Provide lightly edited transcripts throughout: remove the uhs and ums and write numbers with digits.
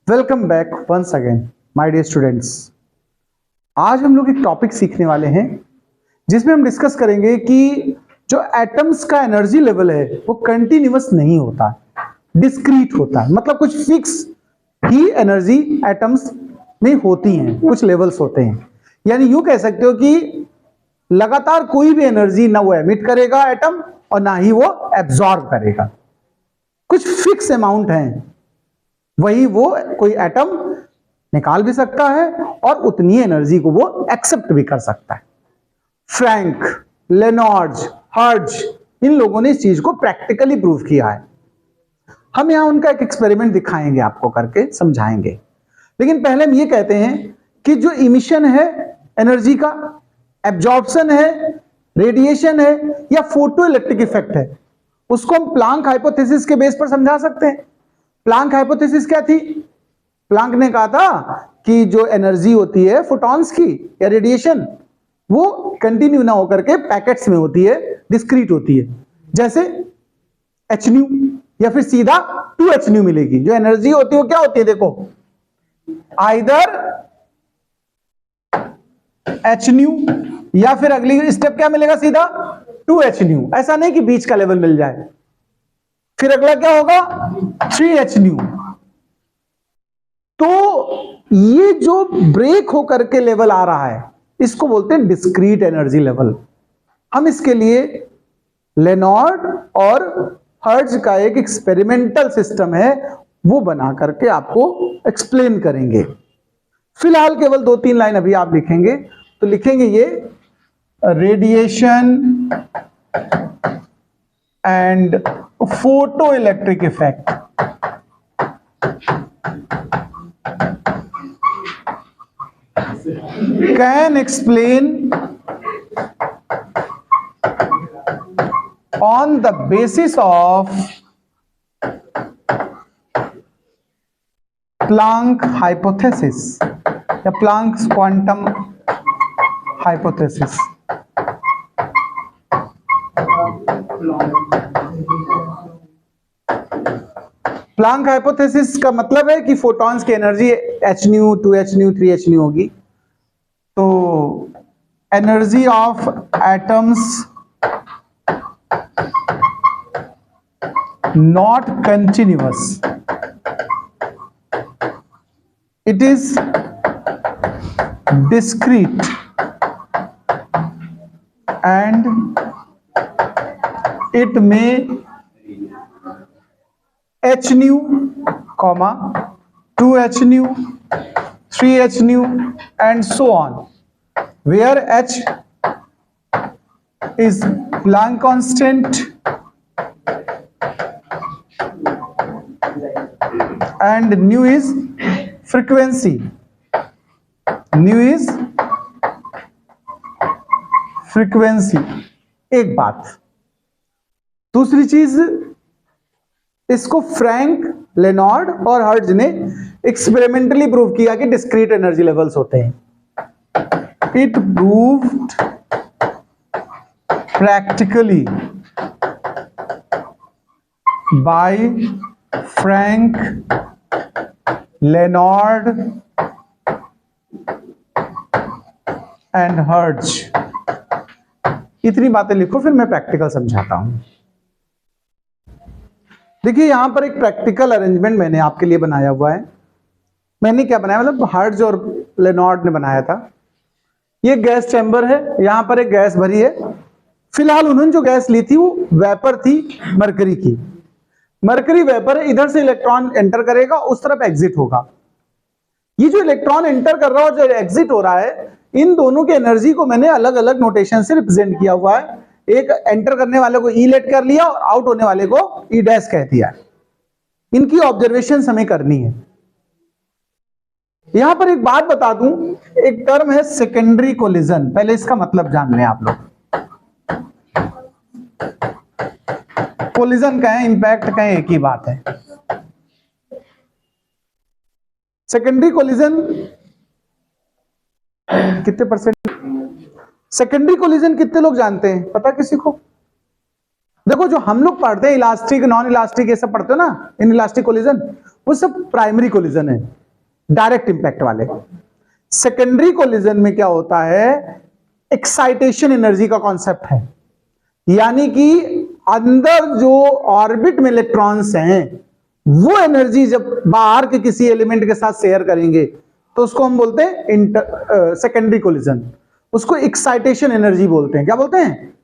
Welcome back once again my dear students. आज हम लोग एक टॉपिक सीखने वाले हैं जिसमें हम डिस्कस करेंगे कि जो एटम्स का एनर्जी लेवल है वो कंटिन्यूअस नहीं होता, डिस्क्रीट होता है। मतलब कुछ फिक्स ही एनर्जी एटम्स में होती हैं, कुछ लेवल्स होते हैं। यानी यूं कह सकते हो कि लगातार कोई भी एनर्जी ना वो एमिट करेगा एटम और ना ही वो एब्जॉर्ब करेगा। कुछ फिक्स अमाउंट हैं, वही वो कोई एटम निकाल भी सकता है और उतनी एनर्जी को वो एक्सेप्ट भी कर सकता है। फ्रैंक, लेनॉर्ड, हर्ट्ज, इन लोगों ने इस चीज को प्रैक्टिकली प्रूव किया है। हम यहां उनका एक एक्सपेरिमेंट दिखाएंगे, आपको करके समझाएंगे। लेकिन पहले हम ये कहते हैं कि जो इमिशन है एनर्जी का, एब्जॉर्प्शन है, रेडिएशन है या फोटो इलेक्ट्रिक इफेक्ट है, उसको हम प्लांक हाइपोथेसिस के बेस पर समझा सकते हैं। प्लांक हाइपोथेसिस क्या थी? प्लांक ने कहा था कि जो एनर्जी होती है फोटॉन्स की या रेडिएशन, वो कंटिन्यू ना होकर के पैकेट्स में होती है, डिस्क्रीट होती है। जैसे h न्यू या फिर सीधा 2h न्यू मिलेगी। जो एनर्जी होती है वो क्या होती है? देखो, आइदर h न्यू या फिर अगली स्टेप क्या मिलेगा? सीधा 2h न्यू। ऐसा नहीं कि बीच का लेवल मिल जाए। फिर अगला क्या होगा? 3h new. तो ये जो ब्रेक होकर के लेवल आ रहा है इसको बोलते हैं डिस्क्रीट एनर्जी लेवल। हम इसके लिए लेनॉर्ड और हर्ट्ज का एक एक्सपेरिमेंटल सिस्टम है, वो बना करके आपको एक्सप्लेन करेंगे। फिलहाल केवल 2-3 लाइन अभी आप लिखेंगे। तो लिखेंगे ये radiation and photoelectric effect can explain on the basis of Planck hypothesis या Planck's quantum hypothesis। Planck hypothesis का मतलब है कि फोटॉन्स की energy h new, 2h new, 3h new होगी। तो energy of atoms not continuous, it is discrete and it में h new, 2h new, 3h new and so on, where h is Planck constant and nu is frequency. Nu is frequency। एक बात। दूसरी चीज, इसको Franck, Lenard और Hertz ने experimentally prove किया कि डिस्क्रीट एनर्जी लेवल्स होते हैं। It proved practically by Franck, Lenard and Hertz. इतनी बातें लिखो, फिर मैं प्रैक्टिकल समझाता हूं। देखिए, यहां पर एक प्रैक्टिकल अरेंजमेंट मैंने आपके लिए बनाया हुआ है। मैंने क्या बनाया, मतलब हर्ट्ज और लेनॉर्ड ने बनाया था। ये गैस चैम्बर है, यहां पर एक गैस भरी है। फिलहाल उन्होंने जो गैस ली थी वो वेपर थी, मरकरी की। मरकरी वेपर है, इधर से इलेक्ट्रॉन एंटर करेगा, उस तरफ एग्जिट होगा। ये जो इलेक्ट्रॉन एंटर कर रहा है और जो एग्जिट हो रहा है, इन दोनों की एनर्जी को मैंने अलग अलग नोटेशन से रिप्रेजेंट किया हुआ है। एक एंटर करने वाले को ई लेट कर लिया और आउट होने वाले को ई डैश कह दिया। इनकी ऑब्जर्वेशन हमें करनी है। यहां पर एक बात बता दूं, एक टर्म है सेकेंडरी कोलिजन। पहले इसका मतलब जान लें आप लोग। कोलिजन कहें, इंपैक्ट कहें, एक ही बात है। सेकेंडरी कोलिजन कितने परसेंट? सेकेंडरी कोलिजन कितने लोग जानते हैं? पता किसी को? देखो, जो हम लोग पढ़ते हैं इलास्टिक, नॉन इलास्टिक, ये सब पढ़ते हो ना, इन इलास्टिक कोलिजन, वो सब प्राइमरी कोलिजन है। डायरेक्ट इंपैक्ट वाले। सेकेंडरी कोलिजन में क्या होता है, एक्साइटेशन एनर्जी का कॉन्सेप्ट है, यानी कि अंदर जो ऑर्बिट में इलेक्ट्रॉन्स हैं वो एनर्जी जब बाहर के किसी एलिमेंट के साथ शेयर करेंगे तो उसको हम बोलते हैं सेकेंडरी कोलिजन, उसको एक्साइटेशन एनर्जी बोलते हैं। क्या बोलते हैं?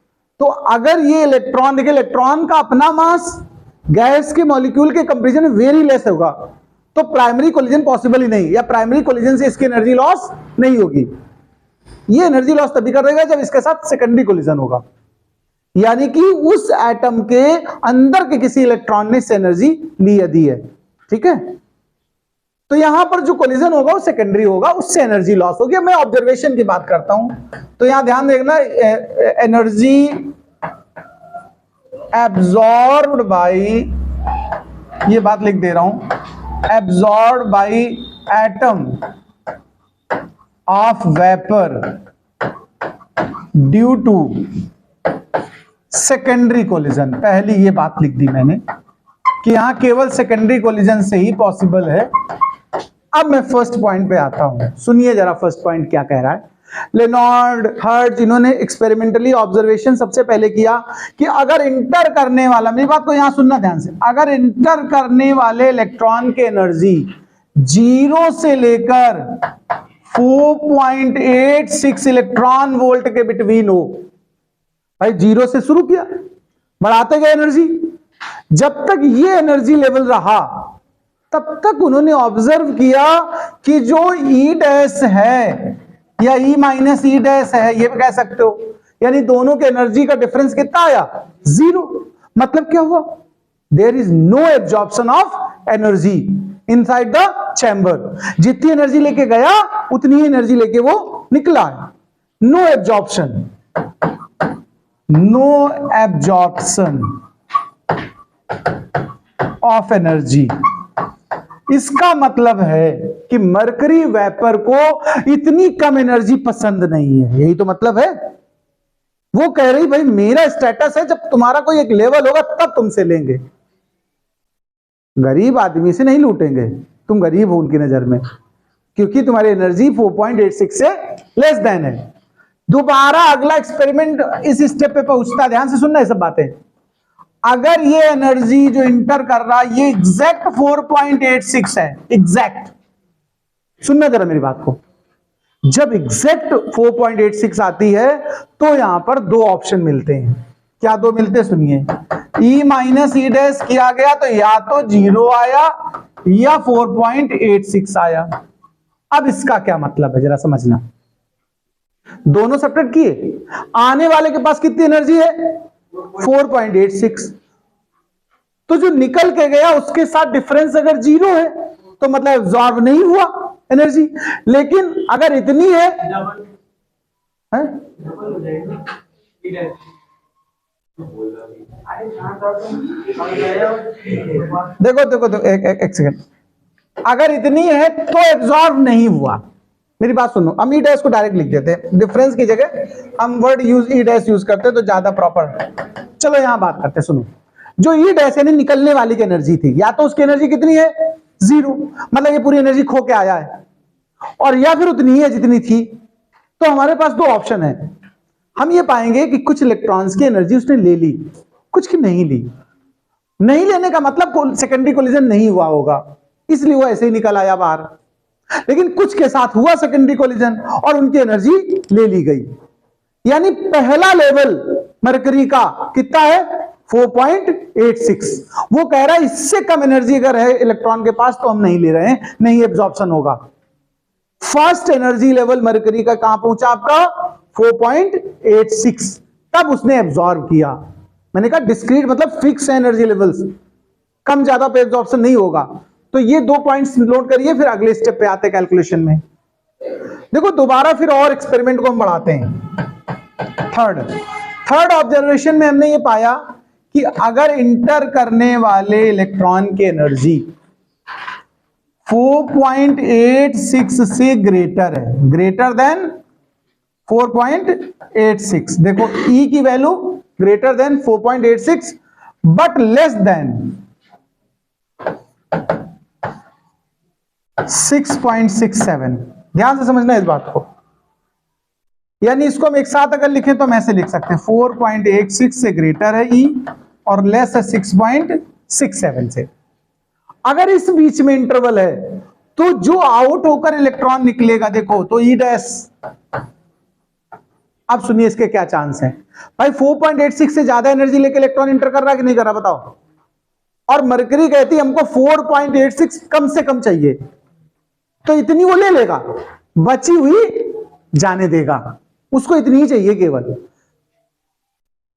तो अगर ये इलेक्ट्रॉन, देखिए इलेक्ट्रॉन का अपना मास गैस के मॉलिक्यूल के कंपैरिजन में वेरी लेस होगा, तो प्राइमरी कोलिजन पॉसिबल ही नहीं, या प्राइमरी कोलिजन से इसकी एनर्जी लॉस नहीं होगी। ये एनर्जी लॉस तभी करेगा जब इसके साथ सेकेंडरी कोलिजन होगा, यानी कि उस एटम के अंदर के किसी इलेक्ट्रॉन ने इससे एनर्जी ली है। ठीक है, तो यहां पर जो कोलिजन होगा वो सेकेंडरी होगा, उससे एनर्जी लॉस होगी। मैं ऑब्जर्वेशन की बात करता हूं, तो यहां ध्यान देखना, एनर्जी एब्जॉर्ब्ड बाय, ये बात लिख दे रहा हूं, absorbed by atom of vapour due to secondary collision. पहली ये बात लिख दी मैंने कि यहां केवल सेकेंडरी कोलिजन से ही पॉसिबल है। अब मैं फर्स्ट पॉइंट पे आता हूं, सुनिए जरा फर्स्ट पॉइंट क्या कह रहा है। लेनॉर्ड, हर्ट्ज, इन्होंने एक्सपेरिमेंटली ऑब्जर्वेशन सबसे पहले किया कि अगर इंटर करने वाला, मेरी बात को यहां सुनना ध्यान से, अगर इंटर करने वाले इलेक्ट्रॉन की एनर्जी 0 से लेकर 4.86 इलेक्ट्रॉन वोल्ट के बिटवीन हो, भाई 0 से शुरू किया, बढ़ाते गए एनर्जी, जब तक ये एनर्जी लेवल रहा तब तक उन्होंने ऑब्जर्व किया कि जो ई डैश है या ई माइनस ई डैश है, ये भी कह सकते हो, यानी दोनों के एनर्जी का डिफरेंस कितना आया? 0। मतलब क्या हुआ? There is no absorption of energy inside the chamber. जितनी एनर्जी लेके गया उतनी ही एनर्जी लेके वो निकला है। No absorption, no absorption of energy. इसका मतलब है कि मरकरी वेपर को इतनी कम एनर्जी पसंद नहीं है, यही तो मतलब है। वो कह रही भाई मेरा स्टेटस है, जब तुम्हारा कोई एक लेवल होगा तब तुमसे लेंगे, गरीब आदमी से नहीं लूटेंगे। तुम गरीब हो उनकी नजर में, क्योंकि तुम्हारी एनर्जी 4.86 से लेस देन है। दोबारा अगला एक्सपेरिमेंट इस स्टेप पे पहुंचता, ध्यान से सुनना ये सब बातें। अगर ये एनर्जी जो इंटर कर रहा है ये एग्जैक्ट 4.86 है, एग्जैक्ट, सुनना जरा मेरी बात को, जब एग्जैक्ट 4.86 आती है तो यहां पर दो ऑप्शन मिलते हैं। क्या दो मिलते हैं? सुनिए, ई माइनस ई डैश किया गया तो या तो 0 आया या 4.86 आया। अब इसका क्या मतलब है जरा समझना। दोनों सब्ट्रैक्ट किए, आने वाले के पास कितनी एनर्जी है? 4.86। तो जो निकल के गया उसके साथ डिफरेंस अगर 0 है तो मतलब एब्जॉर्ब नहीं हुआ एनर्जी। लेकिन अगर इतनी है, देखो देखो देखो एक सेकंड, अगर इतनी है तो एब्जॉर्ब नहीं हुआ। मेरी बात सुनो, हम ई डैश को डायरेक्ट लिख देते हैं, डिफरेंस की जगह हम वर्ड यूज ई डैश यूज करते हैं तो ज्यादा प्रॉपर। चलो यहां बात करते हैं, सुनो। जो ई डैश यानी निकलने वाली की एनर्जी थी, या तो उसकी एनर्जी कितनी है? 0, मतलब ये पूरी एनर्जी खो के आया है, और या फिर उतनी है जितनी थी। तो हमारे पास दो ऑप्शन है। हम ये पाएंगे कि कुछ इलेक्ट्रॉन्स की एनर्जी उसने ले ली, कुछ की नहीं ली। नहीं लेने का मतलब सेकेंडरी कोलिजन नहीं हुआ होगा, इसलिए वो ऐसे ही निकल आया बाहर। लेकिन कुछ के साथ हुआ सेकेंडरी कोलिजन और उनकी एनर्जी ले ली गई। यानी पहला लेवल मरकरी का कितना है? 4.86। वो कह रहा है इससे कम एनर्जी अगर है इलेक्ट्रॉन के पास तो हम नहीं ले रहे हैं, नहीं एब्जॉर्प्शन होगा। फर्स्ट एनर्जी लेवल मरकरी का कहां पहुंचा आपका? 4.86। तब उसने एब्जॉर्ब किया। मैंने कहा डिस्क्रीट मतलब फिक्स एनर्जी लेवल्स, कम ज्यादा पे एब्जॉर्प्शन नहीं होगा। तो ये दो पॉइंट्स नोट करिए, फिर अगले स्टेप पे आते हैं कैलकुलेशन में। देखो दोबारा फिर और एक्सपेरिमेंट को हम बढ़ाते हैं। थर्ड ऑब्जर्वेशन में हमने ये पाया कि अगर इंटर करने वाले इलेक्ट्रॉन की एनर्जी 4.86 से ग्रेटर है, ग्रेटर देन 4.86, देखो E की value greater than 4.86 but less than 6.67। ध्यान से समझना इस बात को, यानी इसको हम एक साथ अगर लिखें तो हम ऐसे लिख सकते हैं 4.86 से ग्रेटर है E और लेस है 6.67 से। अगर इस बीच में इंटरवल है तो जो आउट होकर इलेक्ट्रॉन निकलेगा देखो तो E डैश। अब सुनिए इसके क्या चांस हैं भाई। 4.86 से ज्यादा एनर्जी लेके इलेक्ट्रॉन इंटर कर रहा है कि नहीं कर रहा बताओ। और मरकरी कहती है हमको 4.86 कम से कम चाहिए, तो इतनी वो ले लेगा, बची हुई जाने देगा, उसको इतनी ही चाहिए केवल,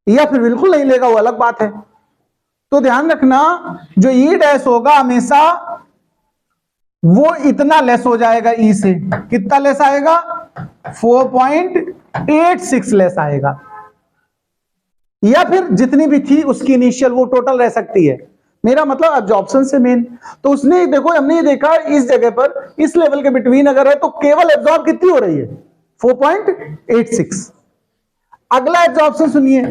या फिर बिल्कुल नहीं लेगा वो अलग बात है। तो ध्यान रखना जो E डैश होगा हमेशा वो इतना लेस हो जाएगा E से। कितना लेस आएगा? 4.86 लेस आएगा, या फिर जितनी भी थी उसकी इनिशियल वो टोटल रह सकती है। मेरा मतलब एब्जॉर्प्शन से मेन। तो उसने देखो हमने ये देखा इस जगह पर इस लेवल के बिटवीन अगर है तो केवल एब्जॉर्ब कितनी हो रही है? 4.86। अगला एब्जॉर्प्शन सुनिए,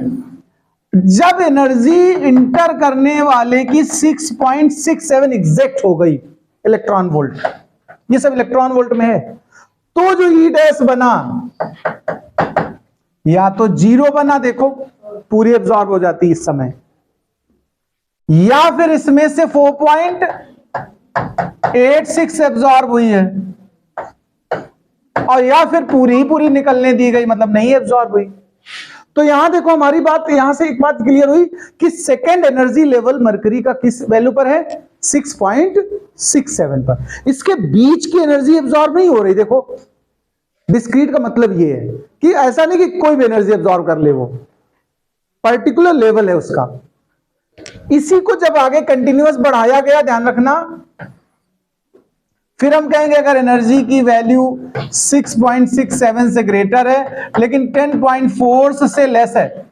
जब एनर्जी इंटर करने वाले की 6.67 एग्जैक्ट हो गई इलेक्ट्रॉन वोल्ट, ये सब इलेक्ट्रॉन वोल्ट में है, तो जो E डैश बना या तो 0 बना, देखो पूरी एब्जॉर्ब हो जाती इस समय, या फिर इसमें से 4.86 एब्जॉर्ब हुई है, और या फिर पूरी निकलने दी गई, मतलब नहीं एब्जॉर्ब हुई। तो यहां देखो हमारी बात, यहां से एक बात क्लियर हुई कि सेकेंड एनर्जी लेवल मरकरी का किस वैल्यू पर है? 6.67 पर। इसके बीच की एनर्जी एब्जॉर्ब नहीं हो रही। देखो डिस्क्रीट का मतलब ये है कि ऐसा नहीं कि कोई भी एनर्जी एब्जॉर्ब कर ले, वो पर्टिकुलर लेवल है उसका। इसी को जब आगे कंटिन्यूअस बढ़ाया गया, ध्यान रखना, फिर हम कहेंगे अगर एनर्जी की वैल्यू 6.67 से ग्रेटर है लेकिन 10.4 से लेस है,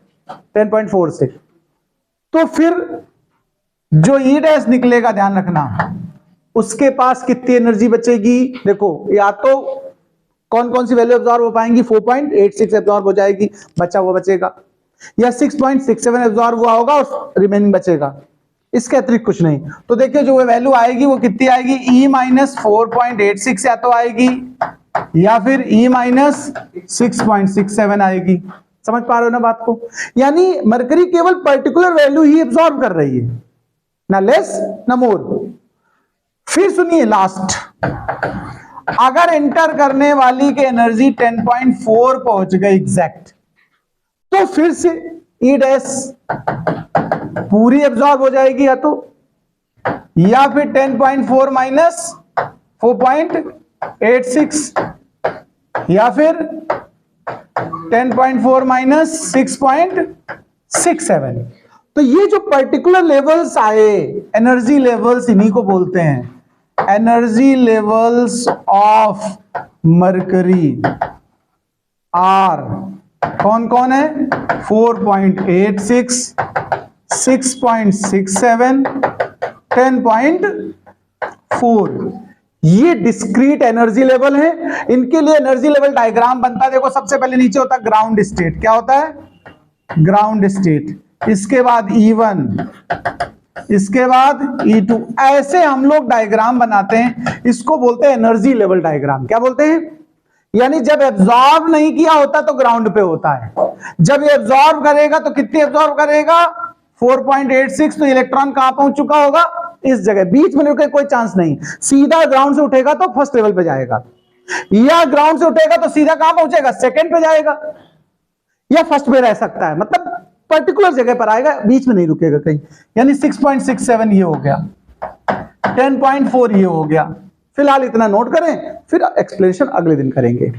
10.4 से, तो फिर जो E डैश निकलेगा, ध्यान रखना, उसके पास कितनी एनर्जी बचेगी? देखो या तो कौन कौन सी वैल्यू एब्जॉर्ब हो पाएंगी? 4.86 एब्जॉर्ब हो जाएगी, बचा हुआ बचेगा, या 6.67 एब्जॉर्ब हुआ होगा और रिमेनिंग बचेगा, इसके अतिरिक्त कुछ नहीं। तो देखिए जो वैल्यू आएगी वो कितनी आएगी? E माइनस 4.86 या तो आएगी या फिर E माइनस 6.67 आएगी। समझ पा रहे हो ना बात को? यानी मरकरी केवल पर्टिकुलर वैल्यू ही एब्जॉर्ब कर रही है, ना लेस ना मोर। फिर सुनिए लास्ट, अगर एंटर करने वाली की एनर्जी 10.4 पहुंच गई एग्जैक्ट, तो फिर से E डैश पूरी एब्जॉर्ब हो जाएगी, या फिर 10.4 माइनस 4.86, या फिर 10.4 माइनस 6.67। तो ये जो पर्टिकुलर लेवल्स आए, एनर्जी लेवल्स, इन्हीं को बोलते हैं एनर्जी लेवल्स ऑफ मरकरी। आर कौन कौन है? 4.86, 6.67, 10.4। ये डिस्क्रीट एनर्जी लेवल है। इनके लिए एनर्जी लेवल डायग्राम बनता है। देखो सबसे पहले नीचे होता है ग्राउंड स्टेट। क्या होता है? Ground state. इसके बाद E1, इसके बाद E2। ऐसे हम लोग डायग्राम बनाते हैं, इसको बोलते हैं एनर्जी लेवल डायग्राम। क्या बोलते हैं? यानी जब एब्जॉर्ब नहीं किया होता तो ग्राउंड पे होता है, जब ये एब्जॉर्ब करेगा तो कितनी एब्जॉर्ब करेगा? 4.86। तो इलेक्ट्रॉन कहां पहुंच चुका होगा? इस जगह। बीच में रुके कोई चांस नहीं, सीधा ग्राउंड से उठेगा तो फर्स्ट लेवल पे जाएगा, या ग्राउंड से उठेगा तो सीधा कहां पहुंचेगा? सेकंड पे जाएगा, या फर्स्ट पे रह सकता है, मतलब पर्टिकुलर जगह पर आएगा, बीच में नहीं रुकेगा कहीं। यानी 6.67 ये हो गया, 10.4 ये हो गया। फिलहाल इतना नोट करें, फिर एक्सप्लेनेशन अगले दिन करेंगे।